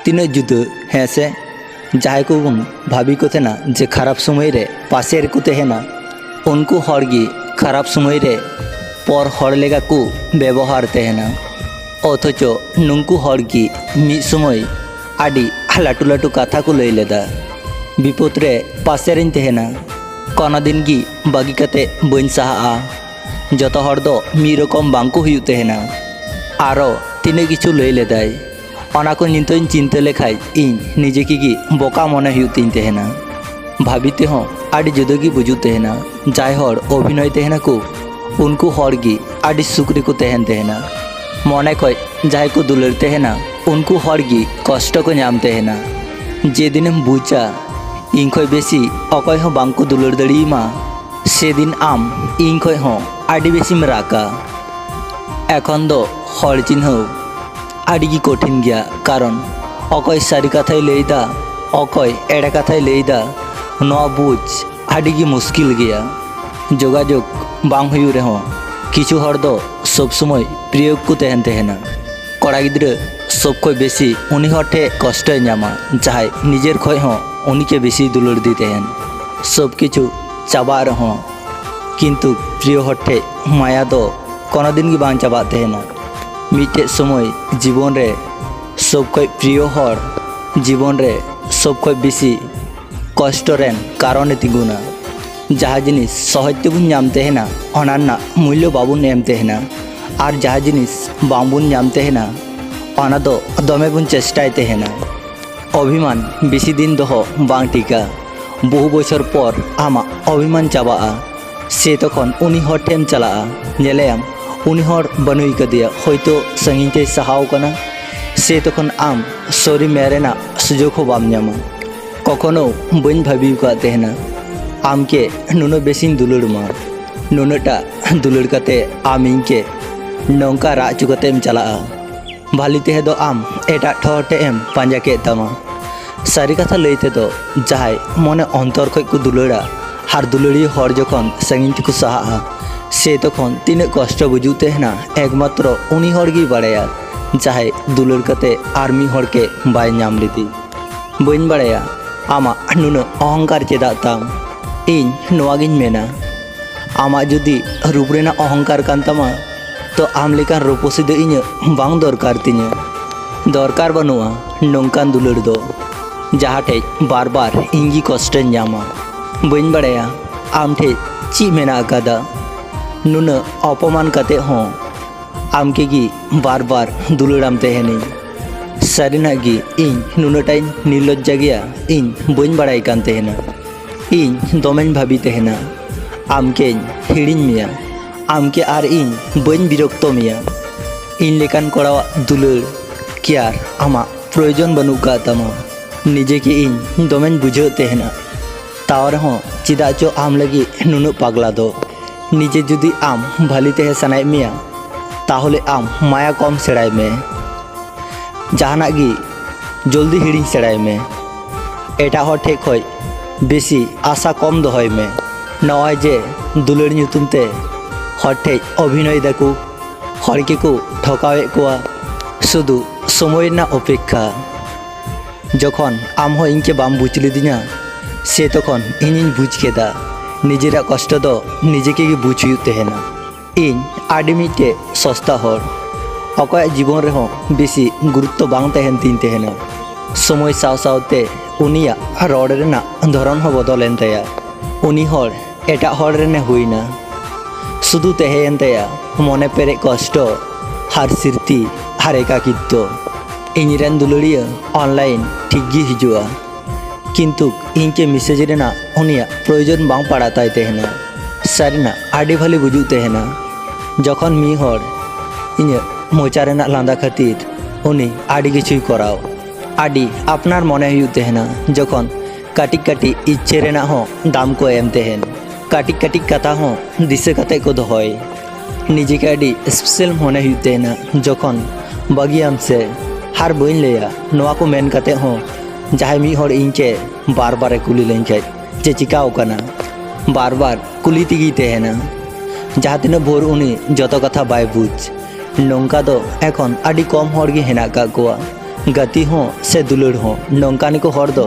तीना जुदा है से जहाँ को बन भाभी को तेना जे खराब समय रे पासेर को तेना उनको हरगी खराब समय रे पर हर लेगा को व्यवहार तेना अथच नुंकु हरगी मिद समय आदि लाटू लाटू कथा को लई लेदा विपद रे पासेरिन तेना कोना दिन गी बागी कते बइन साहा जत हर दो मी रकम बांको हुयु तेना आरो तीने किछु लई लेदाय ओना को नितों चिंता लेखाय इन निजे की बोका मने हुयु तीन तेना भाबीते हो आदि जुदगी बुझु तेना जाय हर अभिनय तेना को उनको हरगी आदि सुक्री को तेहन तेना मने कय जाय को दुलर तेना उनको हरगी कष्ट को नाम तेना जेदिन बुझा इन खय बेसी अकय हो बांको दुलर दड़ी मा सेदिन आम इन खय हो आदि बेसी राका एखन दो हर चिन्ह आदि की कठिन गया कारण अकय सारी कथाय लैदा अकय एड़ा कथाय लैदा नवा बुझ आदि की मुश्किल गया जोगाजोग बांग हुयु रेहो किछु हर दो सब समय प्रयोग को तेहन तेहना कड़ा गिद्रा सब खय बेसी उनी हर ठे कष्ट नामा जहाय निजेर खय हो उनी के बेसी दुलर दी तेहन सब किछु चाबा रहो किंतु प्रिय हर ठे माया दो कोनो दिन की बांग चाबा तेहना मिटे समय जीवन रे सब खय प्रिय हर जीवन रे सब खय बेसी कष्ट रेन कारण तिगुना जहाँ जिनिस सहज तेबुन नाम तेहना ओनाना मूल्य बाबुन एम तेहना और जहाँ जिनिस बांबुन नाम तेहना ओना दो दमे बुन चेष्टाय तेहना अभिमान बेसी दिन दो बांग टिका बहु बछर पर आमा अभिमान चाबा से तखन उनी हर ठेम चला नेलेयाम उनी हर बनुई कदिया होयतो संगीन ते सहाव कना से तखन आम सॉरी मेरेना सुजोग हो बाम नामा कखनो बन भाबी का तेहना आम के नुनो बेसिन दुलड़ मा नुनोटा दुलड़ कते आम इनके नौका रा चुकतेम चला भाली तेह दो आम एटा ठोटे एम पांजा के तमा सारी कथा लईते दो जहाय मने अंतर खय को दुलड़ा हार दुलड़ी हर जखन संगीन को सहा से तखन तीन कष्ट बुझु तेहना एकमात्र उनी हरगी बाड़ाया जहाय दुलड़ कते आर्मी हर के बाय नाम लिदी बइन बाड़ाया आमा नुनो अहंकार चेदा ताम इन नोवागिन मेना आमा जुदी रूप रेना अहंकार कान तमा तो आम लेकान रूपसी दो इᱧ बांग दरकार तिᱧ दरकार बनुआ नोंकान दुलड़ दो जहाँ ठे बार बार इंगी कष्ट नामा बइन बाड़ाया आम ठे ची मेना आकादा नुन अपमान कते हो आम के गी बार बार दुलड़ाम तेहनी सारिना गी इन नुनटाई निर्लज्जा गया इन बइन बाड़ाय कान तेहना इन दमें भाभी तेहना आम के हिड़िन मिया आम के आर इन बइन बिरक्त मिया इन लेकान कड़ा दुलड़ क्यार आमा प्रयोजन बनू का तमा निजे के इन दमें बुझे तेहना तावर हो चिदा चो आम लगी नुनु पागला दो निजे जुदी आम भाली तेह सनाय मिया ताहले आम माया कम सेड़ाय में जहाना गी जल्दी हिड़िन सेड़ाय में एटा हर ठे खय बेसी आशा कम दोहय में नय जे दुलड़ ᱧᱩᱛᱩᱢ ते हर ठे अभिनय दाकू हर के को ठकावे कोआ शुधु समय ना अपेक्षा जखन आम हो इनके बाम बुझ लिदिना से तखन इनिन बुझ केदा निजेरा कष्ट दो निजे के बुझ हुयु तेहना इन आडी मिटे सस्ता हर अकय जीवन रे हो बेसी गुरुत्व बांग तेहन तीन तेहना समय साव सावते उनिया रड़ रेना धरन हो बदलेन तया उनी हर एटा हर रेने हुईना शुधु तेहेन तया मने पेरे कष्ट हार सिरती हार एकाकित्व इनरेन दुलड़िया ऑनलाइन ठीक गी हिजुआ किंतु इनके मेसेज रेना उनिया प्रयोजन बांग पड़ाताय तेहना सारिना आडी भाली बुझु तेहना जखन मी हर इन मोचा रेना लांदा खातिर उनी आडी किछुई कराव आडी अपनार मने हुयु तेहना जखन काटी काटी इच्छे रेना हो दाम को एम तेहन काटी काटी कथा हो दिसे कते को दोहय निजे के आडी स्पेशल मने हुयु तेहना जखन बागियाम से हार बइन लेया नोआ को मेन कते हो जहाय मी हर इनके बार बार कुली लेंखे जे चिकाव कना बार बार कुली तिगी तेहना जहाँ तीन भोर उनी जत कथा बाय बुझ नौका दो एखन आडी कम हर गे हेना का कोआ गति हों से दुलड़ हों नौकानी को हर दो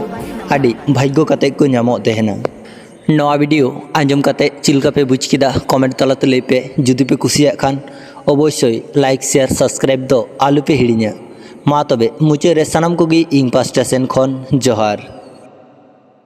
आदि भाग्य कते को नामो तहना नवा वीडियो आंजम कते चिलका पे बुझ किदा कमेंट तलाते लई पे जुदी पे कुसिया खान अवश्य लाइक शेयर सब्सक्राइब दो आलू पे हिड़िया मा तबे मुचे रे सनम कोगी इंग पास्टा सेन खन जोहार।